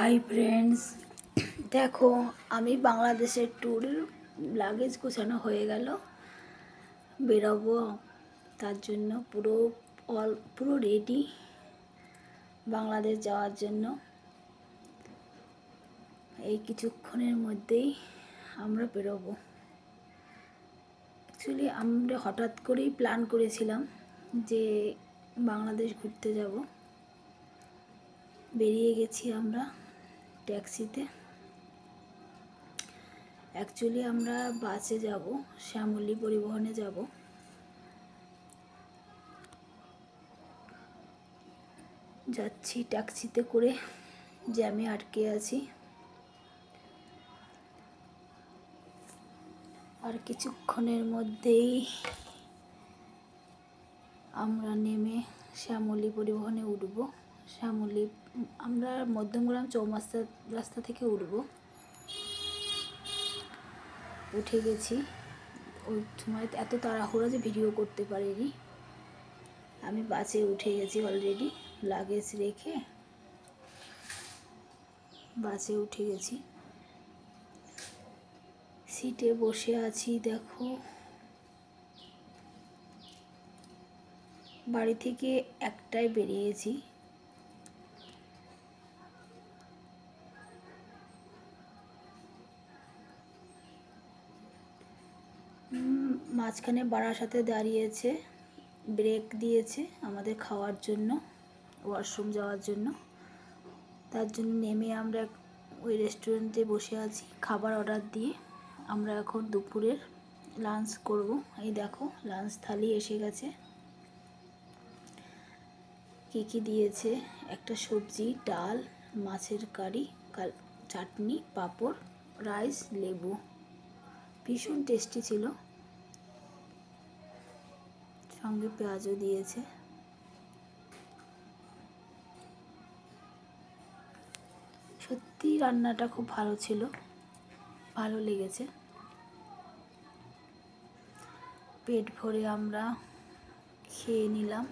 Hi friends, দেখো আমি বাংলাদেশের ট্যুর লাগেজ গোছানো হয়ে গেল, বেরোবো। তার জন্য পুরো রেডি বাংলাদেশ যাওয়ার জন্য। এই কিছুক্ষণের মধ্যেই আমরা বেরোবো। অ্যাকচুয়ালি আমরা হঠাৎ করেই প্ল্যান করেছিলাম যে বাংলাদেশ ঘুরতে যাব। বেরিয়ে গেছি আমরা ট্যাক্সিতে। অ্যাকচুয়ালি আমরা বাসে যাব, শ্যামলী পরিবহনে যাব। যাচ্ছি ট্যাক্সিতে করে, জ্যামে আটকে আছি। আর কিছুক্ষণের মধ্যেই আমরা নেমে শ্যামলী পরিবহনে উঠব। শ্যামলী আমরা মধ্যমগ্রাম চৌমাস্তা রাস্তা থেকে উঠব। উঠে গেছি। ওই সময় এত তাড়াহুড়ো যে ভিডিও করতে পারিনি। আমি বাসে উঠে গেছি অলরেডি, লাগেজ রেখে বাসে উঠে গেছি। সিটে বসে আছি। দেখো, বাড়ি থেকে একটায় বেরিয়েছি। মাঝখানে বারাসাতে দাঁড়িয়েছে, ব্রেক দিয়েছে আমাদের খাওয়ার জন্য, ওয়াশরুম যাওয়ার জন্য। তার জন্য নেমে আমরা ওই রেস্টুরেন্টে বসে আছি খাবার অর্ডার দিয়ে। আমরা এখন দুপুরের লাঞ্চ করব। এই দেখো, লাঞ্চ থালি এসে গেছে। কী কী দিয়েছে? একটা সবজি, ডাল, মাছের কারি, চাটনি, পাঁপড়, রাইস, লেবু। ভীষণ টেস্টি ছিল, সঙ্গে পেঁয়াজও দিয়েছে। সত্যি রান্নাটা খুব ভালো ছিল, ভালো লেগেছে। পেট ভরে আমরা খেয়ে নিলাম।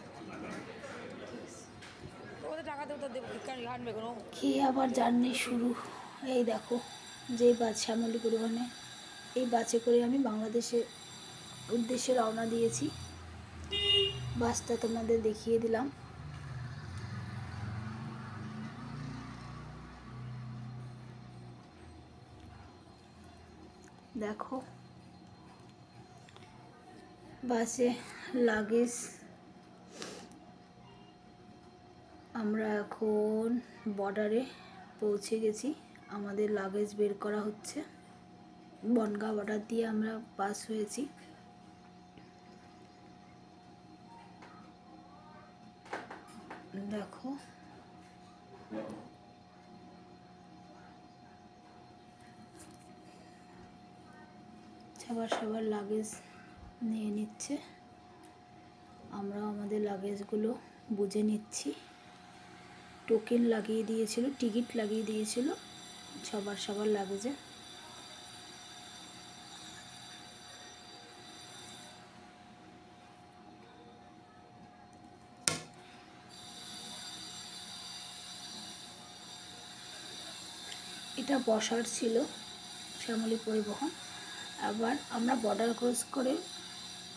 খেয়ে আবার জার্নি শুরু। এই দেখো, যেই বাস শ্যামলী পরিবহনে, এই বাসে করে আমি বাংলাদেশের উদ্দেশ্যে রওনা দিয়েছি। বাসটা তোমাদের দেখিয়ে দিলাম। দেখো, বাসে লাগেজ। আমরা এখন বর্ডারে পৌঁছে গেছি। আমাদের লাগেজ বের করা হচ্ছে। বনগাঁ বর্ডার দিয়ে আমরা পাস হয়েছি। দেখো, সবার লাগেজ নিয়ে নিচ্ছে। আমরাও আমাদের লাগেজগুলো বুঝে নিচ্ছি। টোকেন লাগিয়ে দিয়েছিল, টিকিট লাগিয়ে দিয়েছিল সবার লাগেজে। এটা বসার ছিল শ্যামলী পরিবহন। আবার আমরা বর্ডার ক্রস করে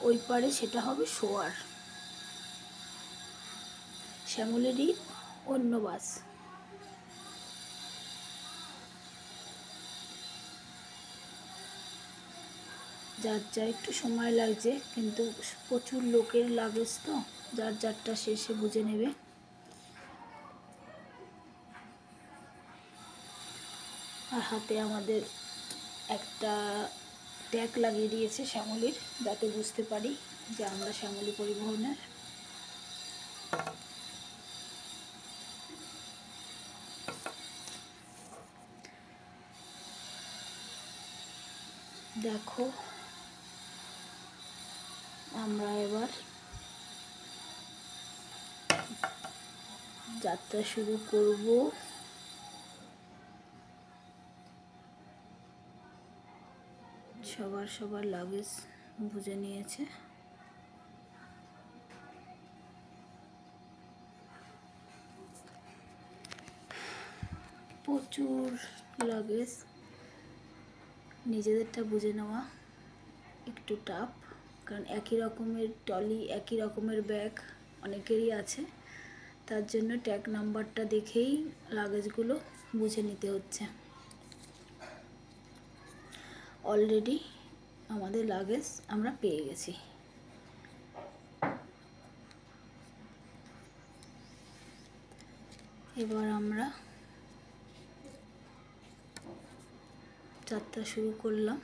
ওই পারে, সেটা হবে শোয়ার। শ্যামলীরই অন্য বাস। যার যা একটু সময় লাগছে, কিন্তু প্রচুর লোকের লাগেজ তো, যার যারটা শেষে বুঝে নেবে। আর হাতে আমাদের একটা ট্যাগ লাগিয়ে দিয়েছে শ্যামলীর, যাতে বুঝতে পারি যে আমরা শ্যামলী পরিবহনের। দেখো, আমরা এবার যাত্রা শুরু করব। সবার লাগেজ বুঝে নিয়েছে। প্রচুর লাগেজ, নিজেদেরটা বুঝে নেওয়া একটু টাফ, কারণ একই রকমের ট্রলি, একই রকমের ব্যাগ অনেকেরই আছে। তার জন্য ট্যাগ নাম্বারটা দেখেই লাগেজগুলো বুঝে নিতে হচ্ছে। অলরেডি আমাদের লাগেজ আমরা পেয়ে গেছি। এবার আমরা যাত্রা শুরু করলাম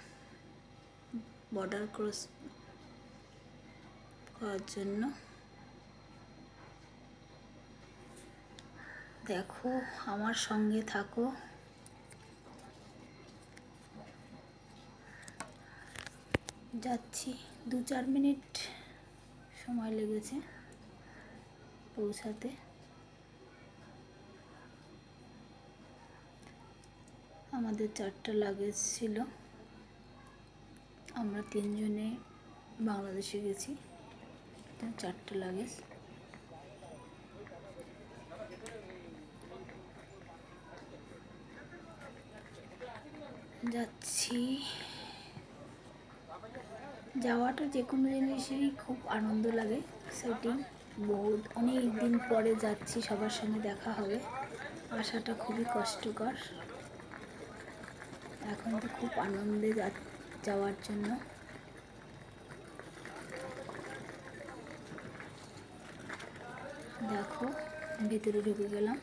বর্ডার ক্রস করার জন্য। দেখো, আমার সঙ্গে থাকো। যাচ্ছি, 2-4 মিনিট সময় লেগেছে পৌঁছাতে। আমাদের 4টা লাগেজ ছিল, আমরা 3 জনে বাংলাদেশে গেছি, 4টা লাগেজ। যাচ্ছি। যাওয়াটা যে কোনো জিনিসেরই খুব আনন্দ লাগে, সেটিং অনেক দিন পরে যাচ্ছি, সবার সঙ্গে দেখা হবে। আসাটা খুবই কষ্টকর, এখন তো খুব আনন্দে যাওয়ার জন্য। দেখো, ভিতরে ঢুকে গেলাম।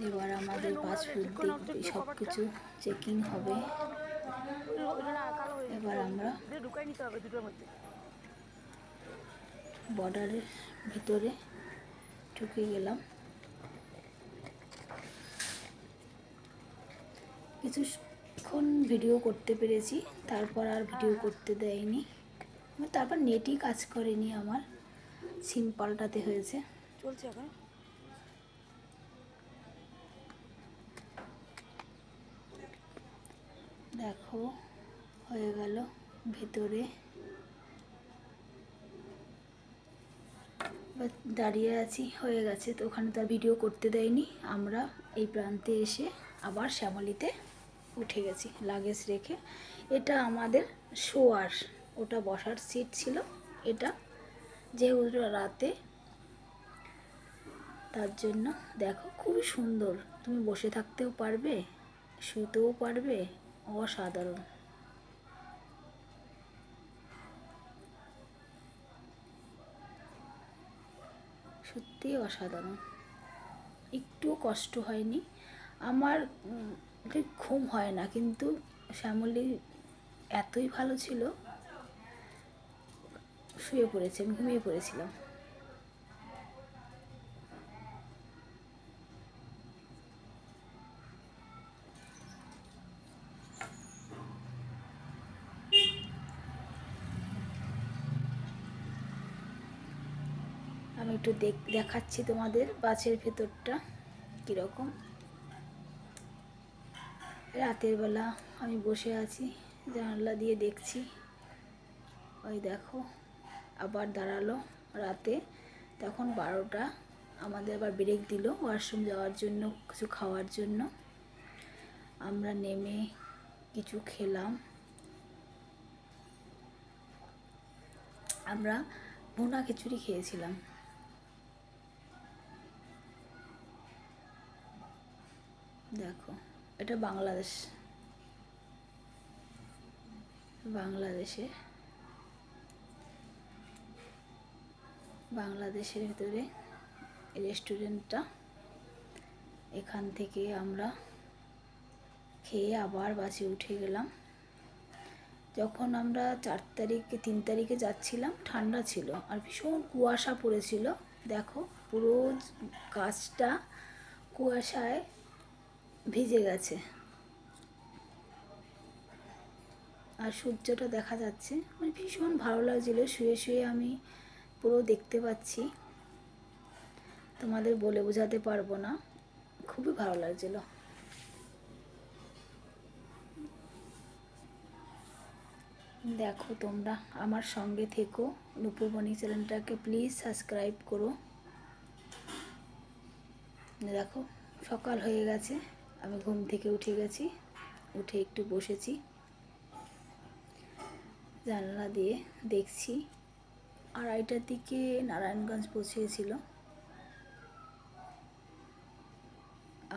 এবার আমাদের পাসপোর্ট দেখবে, সব কিছু চেকিং হবে। এবার আমরা বর্ডারের ভিতরে ঢুকে গেলাম। কিছুক্ষণ ভিডিও করতে পেরেছি, তারপর আর ভিডিও করতে দেয়নি। তারপর নেটই কাজ করেনি, আমার সিম পাল্টাতে হয়েছে। চলছে এখন। দেখো, হয়ে গেল ভেতরে। দাঁড়িয়ে আছি, হয়ে গেছে। তো ওখানে তো আর ভিডিও করতে দেয়নি। আমরা এই প্রান্তে এসে আবার শ্যামলীতে উঠে গেছি লাগেজ রেখে। এটা আমাদের শোয়ার, ওটা বসার সিট ছিল। এটা যেহেতু রাতে, তার জন্য দেখো খুবই সুন্দর, তুমি বসে থাকতেও পারবে, শুতেও পারবে, অসাধারণ। সত্যি অসাধারণ, একটুও কষ্ট হয়নি আমার। ঠিক ঘুম হয় না, কিন্তু শ্যামলী এতই ভালো ছিল, শুয়ে পড়েছি, আমি ঘুমিয়ে পড়েছিলাম। আমি একটু দেখাচ্ছি তোমাদের বাসের ভেতরটা কীরকম। রাতের বেলা আমি বসে আছি, জানলা দিয়ে দেখছি। ওই দেখো, আবার দাঁড়ালো রাতে, তখন 12টা। আমাদের আবার ব্রেক দিল ওয়াশরুম যাওয়ার জন্য, কিছু খাওয়ার জন্য। আমরা নেমে কিছু খেলাম। আমরা ভুনা খিচুড়ি খেয়েছিলাম। দেখো, এটা বাংলাদেশের ভিতরে রেস্টুরেন্টটা। এখান থেকে আমরা খেয়ে আবার বাসে উঠে গেলাম। যখন আমরা 3 তারিখে যাচ্ছিলাম, ঠান্ডা ছিল আর ভীষণ কুয়াশা পড়েছিল। দেখো, পুরো গাছটা কুয়াশায় ভিজে গেছে, আর সূর্যটা দেখা যাচ্ছে। মানে ভীষণ ভালো লাগছিল, শুয়ে শুয়ে আমি পুরো দেখতে পাচ্ছি, তোমাদের বলে বোঝাতে পারবো না, খুবই ভালো লাগছিল। দেখো, তোমরা আমার সঙ্গে থেকো, নূপুর বণিক চ্যানেলটাকে প্লিজ সাবস্ক্রাইব করো। দেখো সকাল হয়ে গেছে, আমি ঘুম থেকে উঠে গেছি, উঠে একটু বসেছি, জানলা দিয়ে দেখছি 2:30টার দিকে নারায়ণগঞ্জ পৌঁছেছিল।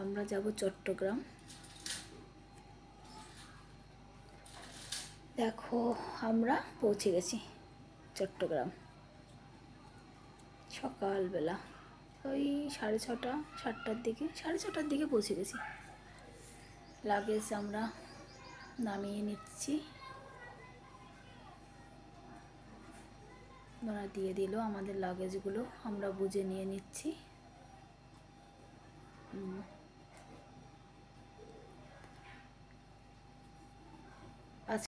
আমরা যাব চট্টগ্রাম। দেখো আমরা পৌঁছে গেছি চট্টগ্রাম সকালবেলা, ওই 6:30 7টার দিকে, 6:30টার দিকে পৌঁছে গেছি। লাগেজ আমরা নামিয়ে নিচ্ছি, ওরা দিয়ে দিল আমাদের লাগেজগুলো, আমরা বুঝে নিয়ে নিচ্ছি।